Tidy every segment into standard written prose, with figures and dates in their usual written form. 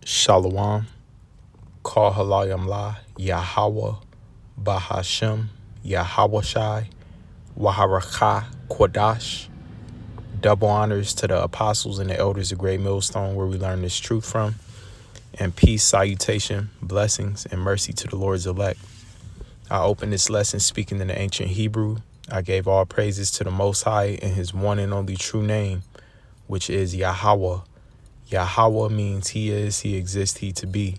Shalom, Kal Halayam La, Yahweh, Bahashem, Yahawashai, Waharakah, Quadash. Double honors to the apostles and the elders of Great Millstone, where we learn this truth from. And peace, salutation, blessings, and mercy to the Lord's elect. I open this lesson speaking in the ancient Hebrew. I gave all praises to the Most High in his one and only true name, which is Yahweh. Yahweh means he is, he exists, he to be.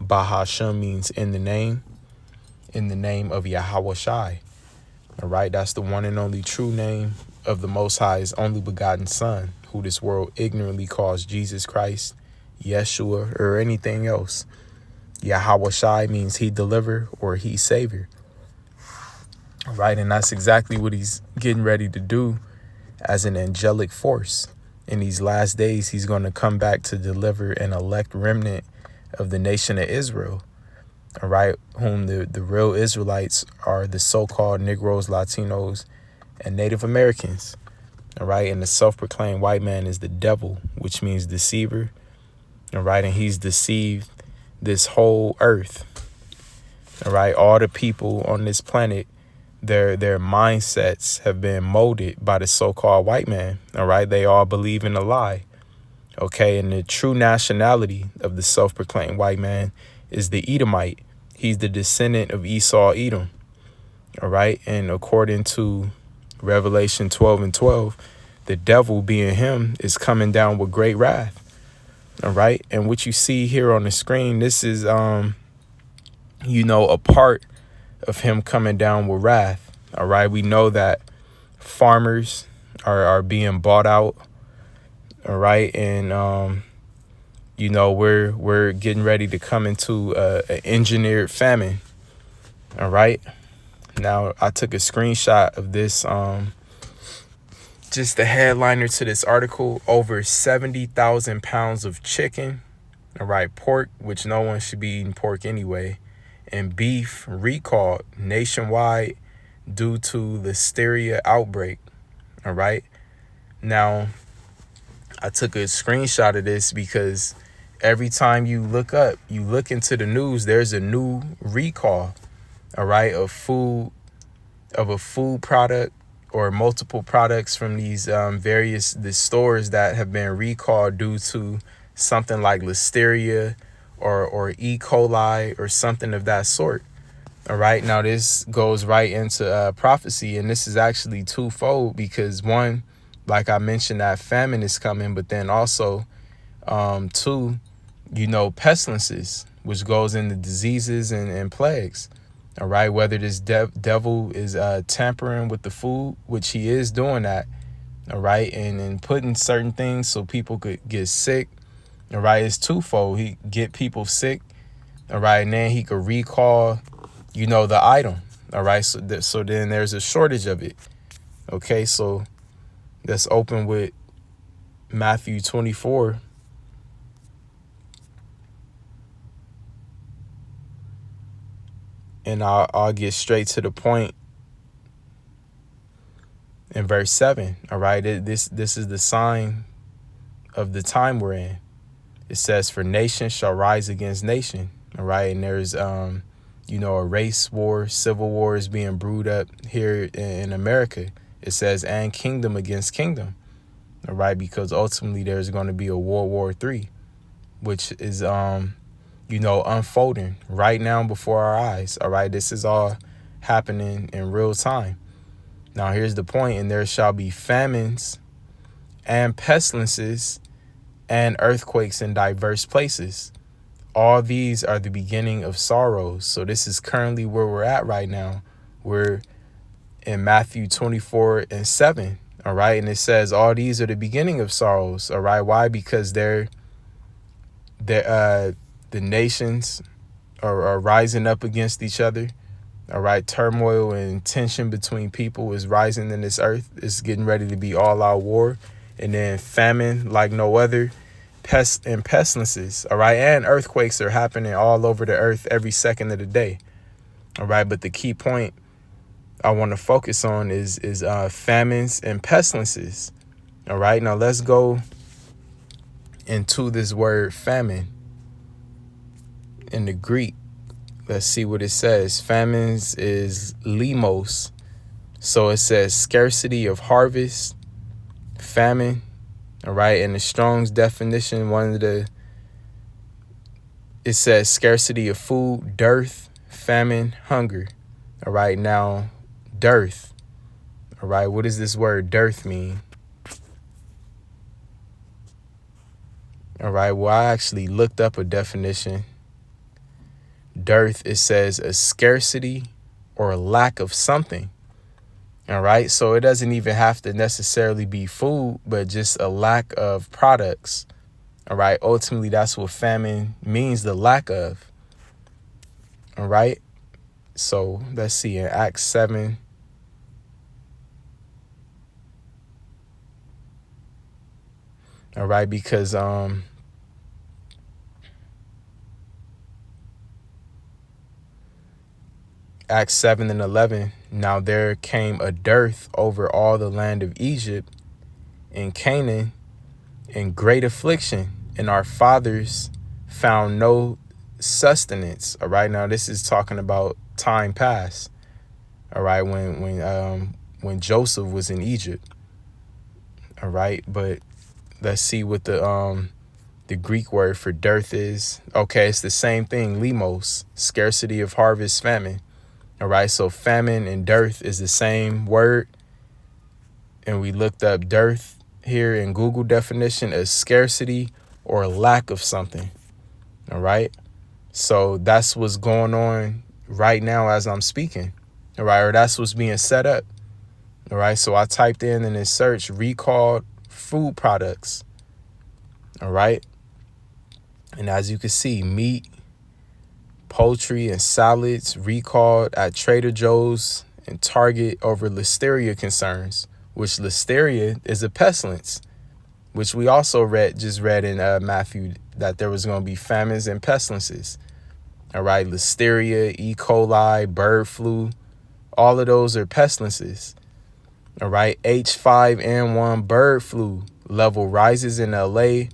Bahashem means in the name of Yahweh Shai. All right, that's the one and only true name of the Most High's only begotten Son, who this world ignorantly calls Jesus Christ, Yeshua, or anything else. Yahweh Shai means he deliver or he savior. All right, and that's exactly what he's getting ready to do as an angelic force. In these last days, he's going to come back to deliver an elect remnant of the nation of Israel. All right, whom the real Israelites are the so-called Negroes, Latinos, and Native Americans. All right, and the self-proclaimed white man is the devil, which means deceiver. All right, and he's deceived this whole earth. All right, all the people on this planet, their mindsets have been molded by the so-called white man. All right, they all believe in a lie. Okay, and the true nationality of the self-proclaimed white man is the Edomite. He's the descendant of Esau, Edom. All right, and according to Revelation 12:12, the devil, being him, is coming down with great wrath. All right, and what you see here on the screen, this is a part of him coming down with wrath. All right, we know that farmers are being bought out. All right, and we're getting ready to come into an engineered famine. All right, now I took a screenshot of this, just the headliner to this article: over 70,000 pounds of chicken. All right, pork, which no one should be eating pork anyway, and beef recalled nationwide due to listeria outbreak. All right, now I took a screenshot of this because every time you look into the news, there's a new recall, all right, of a food product or multiple products from these the stores that have been recalled due to something like listeria or E. coli or something of that sort. All right, now this goes right into prophecy, and this is actually twofold because one, like I mentioned, that famine is coming, but then also two, pestilences, which goes into diseases and plagues. All right, whether this devil is tampering with the food, which he is doing that. All right, and putting certain things so people could get sick. All right, it's twofold. He get people sick. All right, and then he could recall, the item. All right, so then there's a shortage of it. Okay, so let's open with Matthew 24. And I'll get straight to the point in verse 7. All right, this is the sign of the time we're in. It says, "For nation shall rise against nation." All right, and there's a race war, civil war is being brewed up here in America. It says, and kingdom against kingdom. All right, because ultimately there's going to be a World War III, which is unfolding right now before our eyes. All right, this is all happening in real time. Now here's the point: and there shall be famines and pestilences and earthquakes in diverse places. All these are the beginning of sorrows. So this is currently where we're at right now. We're in Matthew 24:7. All right, and it says all these are the beginning of sorrows. All right, why? Because the nations are rising up against each other. All right, turmoil and tension between people is rising in this earth. It's getting ready to be all-out war. And then famine like no other, pests and pestilences. All right, and earthquakes are happening all over the earth every second of the day. All right, but the key point I want to focus on is famines and pestilences. All right, now let's go into this word famine. in the Greek. Let's see what it says. Famines is limos. So it says scarcity of harvest, famine. All right. And the Strong's definition, it says scarcity of food, dearth, famine, hunger. All right. Now, dearth. All right. What does this word dearth mean? All right. Well, I actually looked up a definition. Dearth, it says a scarcity or a lack of something. All right. So it doesn't even have to necessarily be food, but just a lack of products. All right. Ultimately, that's what famine means, the lack of. All right. So let's see in Acts 7. All right. Because Acts 7 and 11, now there came a dearth over all the land of Egypt and Canaan and great affliction, and our fathers found no sustenance. All right, now this is talking about time past. All right, when Joseph was in Egypt. All right, but let's see what the Greek word for dearth is. Okay, it's the same thing, limos, scarcity of harvest, famine. All right, so famine and dearth is the same word. And we looked up dearth here in Google definition as scarcity or lack of something. All right. So that's what's going on right now as I'm speaking. All right. Or that's what's being set up. All right. So I typed in this search recalled food products. All right. And as you can see, meat, poultry, and salads recalled at Trader Joe's and Target over listeria concerns, which listeria is a pestilence, which we also just read in Matthew, that there was going to be famines and pestilences. All right. Listeria, E. coli, bird flu, all of those are pestilences. All right. H5N1 bird flu level rises in LA.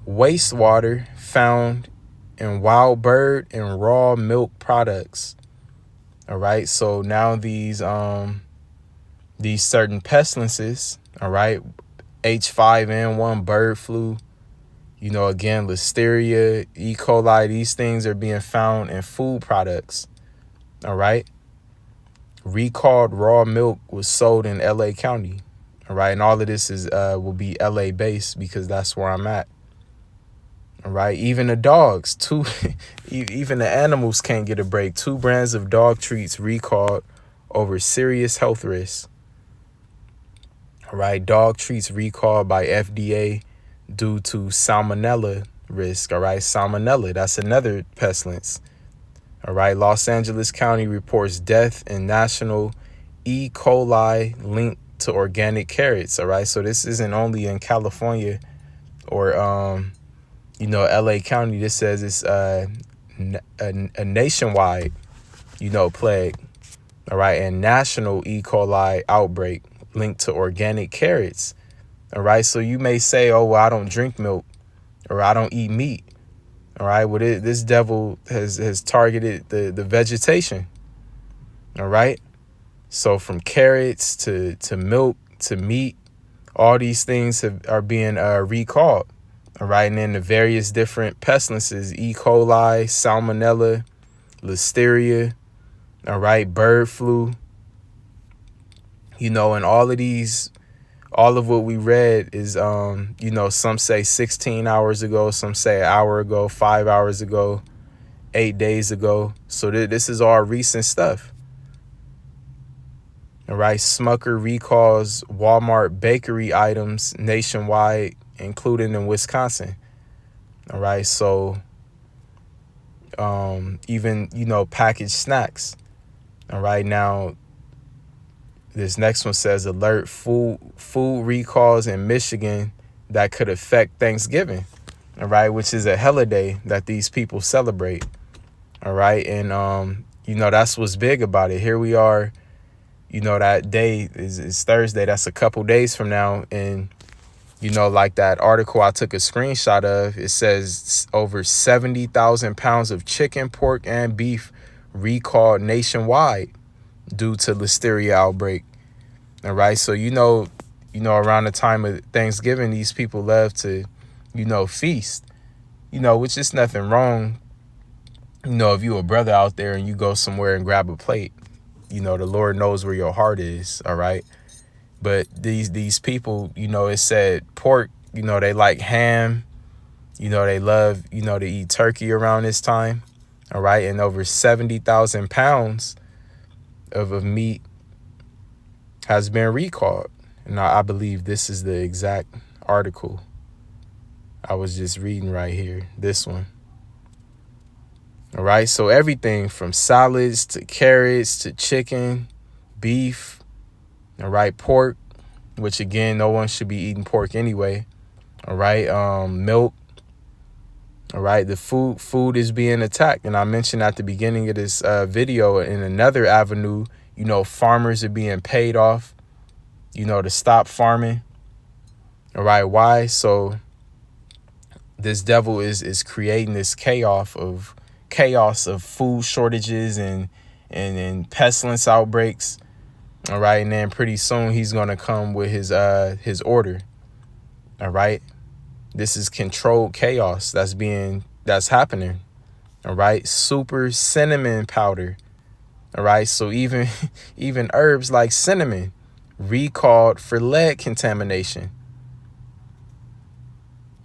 Wastewater found in wild bird and raw milk products. All right. So now these certain pestilences, all right, H5N1 bird flu, again, listeria, E. coli, these things are being found in food products. All right. Recalled raw milk was sold in LA County. All right. And all of this will be LA based because that's where I'm at. All right. Even the dogs, even the animals can't get a break. 2 brands of dog treats recalled over serious health risks. All right. Dog treats recalled by FDA due to salmonella risk. All right. Salmonella, that's another pestilence. All right. Los Angeles County reports death in national E. coli linked to organic carrots. All right. So this isn't only in California or, LA County. This says it's a nationwide, plague. All right. And national E. coli outbreak linked to organic carrots. All right. So you may say, oh, well, I don't drink milk or I don't eat meat. All right. Well, this devil has targeted the vegetation. All right. So from carrots to milk to meat, all these things are being recalled. All right. And then the various different pestilences, E. coli, salmonella, listeria, all right, bird flu, and all of what we read is, some say 16 hours ago, some say an hour ago, 5 hours ago, 8 days ago. So this is all recent stuff. All right. Smucker recalls Walmart bakery items nationwide, including in Wisconsin. All right. So even, packaged snacks. All right. Now, this next one says alert food recalls in Michigan that could affect Thanksgiving. All right. Which is a holiday that these people celebrate. All right. And, that's what's big about it. Here we are. That day is Thursday. That's a couple days from now. And, Like that article I took a screenshot of, it says over 70,000 pounds of chicken, pork, and beef recalled nationwide due to listeria outbreak. All right. So, around the time of Thanksgiving, these people love to, feast, which is nothing wrong. If you a brother out there and you go somewhere and grab a plate, the Lord knows where your heart is. All right. But these people, it said pork, they like ham, they love, to eat turkey around this time. All right. And over 70,000 pounds of meat has been recalled. And I believe this is the exact article I was just reading right here. This one. All right. So everything from salads to carrots to chicken, beef, all right, pork, which again, no one should be eating pork anyway. All right. Milk. All right. The food is being attacked. And I mentioned at the beginning of this video, in another avenue, farmers are being paid off, to stop farming. All right. Why? So this devil is creating this chaos of food shortages and pestilence outbreaks. All right. And then pretty soon he's going to come with his order. All right. This is controlled chaos that's happening. All right. Super cinnamon powder. All right. So even herbs like cinnamon recalled for lead contamination.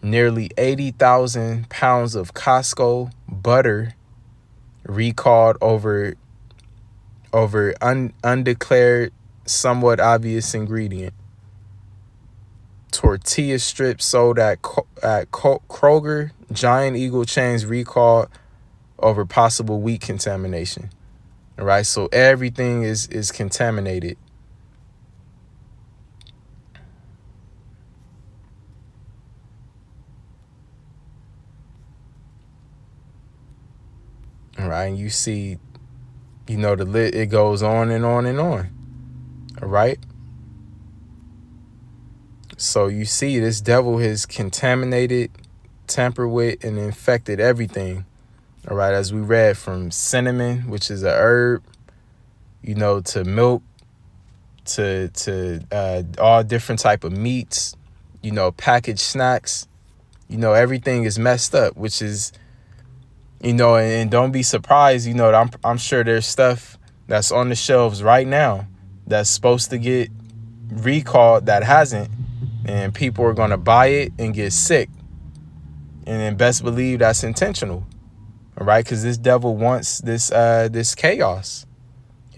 Nearly 80,000 pounds of Costco butter recalled over undeclared, somewhat obvious ingredient. Tortilla strips sold at Kroger, Giant Eagle chains recalled over possible wheat contamination. All right, so everything is contaminated. All right, and you see, the list, it goes on and on and on. All right. So you see, this devil has contaminated, tampered with, and infected everything. All right, as we read, from cinnamon, which is a herb, to milk, to all different type of meats, packaged snacks. Everything is messed up, which is, and don't be surprised, I'm sure there's stuff that's on the shelves right now that's supposed to get recalled that hasn't, and people are going to buy it and get sick. And then best believe that's intentional. All right, because this devil wants this chaos.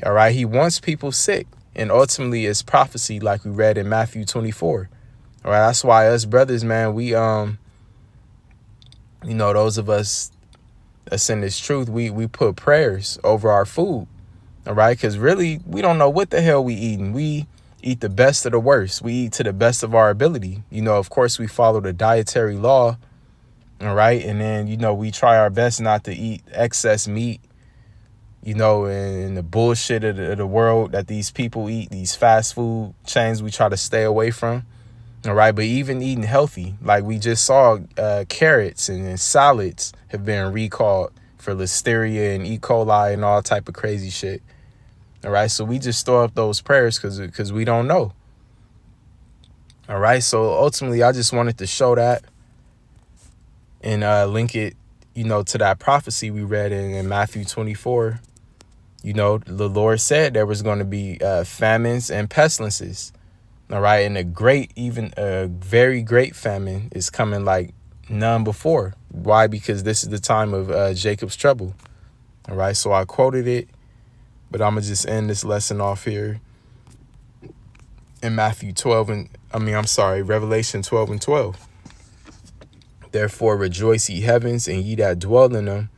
All right, he wants people sick, and ultimately it's prophecy, like we read in Matthew 24. All right, that's why us brothers, man, we those of us that's in this truth, we put prayers over our food. All right, because really we don't know what the hell we eating. We eat the best of the worst. We eat to the best of our ability. Of course we follow the dietary law. All right, and then we try our best not to eat excess meat. And the bullshit of the world that these people eat, these fast food chains, we try to stay away from. All right. But even eating healthy, like we just saw, carrots and salads have been recalled for listeria and E. coli and all type of crazy shit. All right. So we just store up those prayers because we don't know. All right. So ultimately, I just wanted to show that and link it, to that prophecy we read in Matthew 24. The Lord said there was going to be famines and pestilences. All right. And a very great famine is coming like none before. Why? Because this is the time of Jacob's trouble. All right. So I quoted it, but I'm going to just end this lesson off here in Revelation 12 and 12. Therefore rejoice, ye heavens, and ye that dwell in them.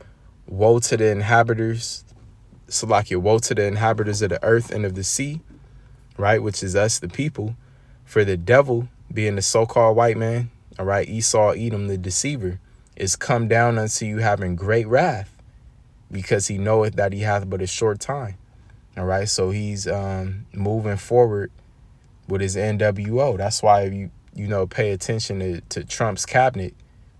Woe to the inhabitants. Woe to the inhabitants of the earth and of the sea, right? Which is us, the people. For the devil, being the so-called white man, all right, Esau, Edom, the deceiver, is come down unto you having great wrath, because he knoweth that he hath but a short time. All right, so he's moving forward with his NWO. That's why pay attention to Trump's cabinet,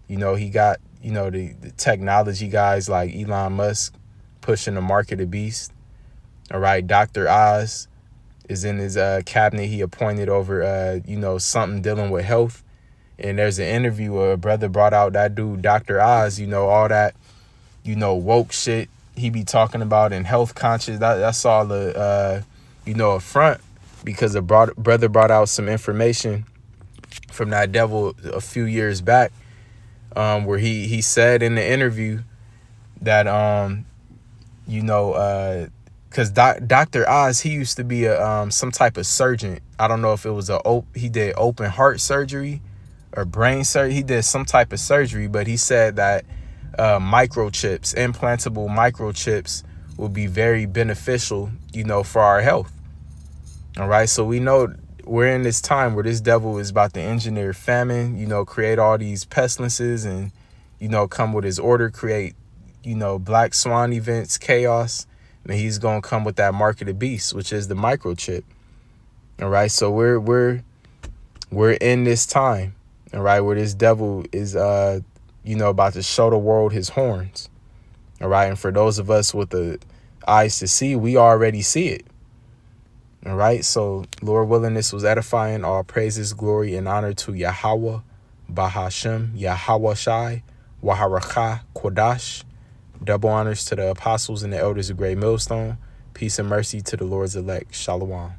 he got, the technology guys like Elon Musk pushing the mark of the beast. All right. Dr. Oz is in his cabinet. He appointed over, something dealing with health. And there's an interview where a brother brought out that dude, Dr. Oz, all that, woke shit he be talking about and health conscious. That's all the, a front, because a brother brought out some information from that devil a few years back, where he said in the interview that, because Dr. Oz, he used to be some type of surgeon. I don't know if it was he did open heart surgery or brain surgery. He did some type of surgery, but he said that microchips, implantable microchips, will be very beneficial, for our health. All right. So we know we're in this time where this devil is about to engineer famine, create all these pestilences and, come with his order, create, black swan events, chaos. And he's going to come with that mark of the beast, which is the microchip. All right. So we're in this time. All right. Where this devil is, about to show the world his horns. All right. And for those of us with the eyes to see, we already see it. All right. So Lord willing, this was edifying. All praises, glory, and honor to Yahweh, Bahashem, Yahweh Shai, Waharakah, Kodash. Double honors to the apostles and the elders of Great Millstone. Peace and mercy to the Lord's elect. Shalom.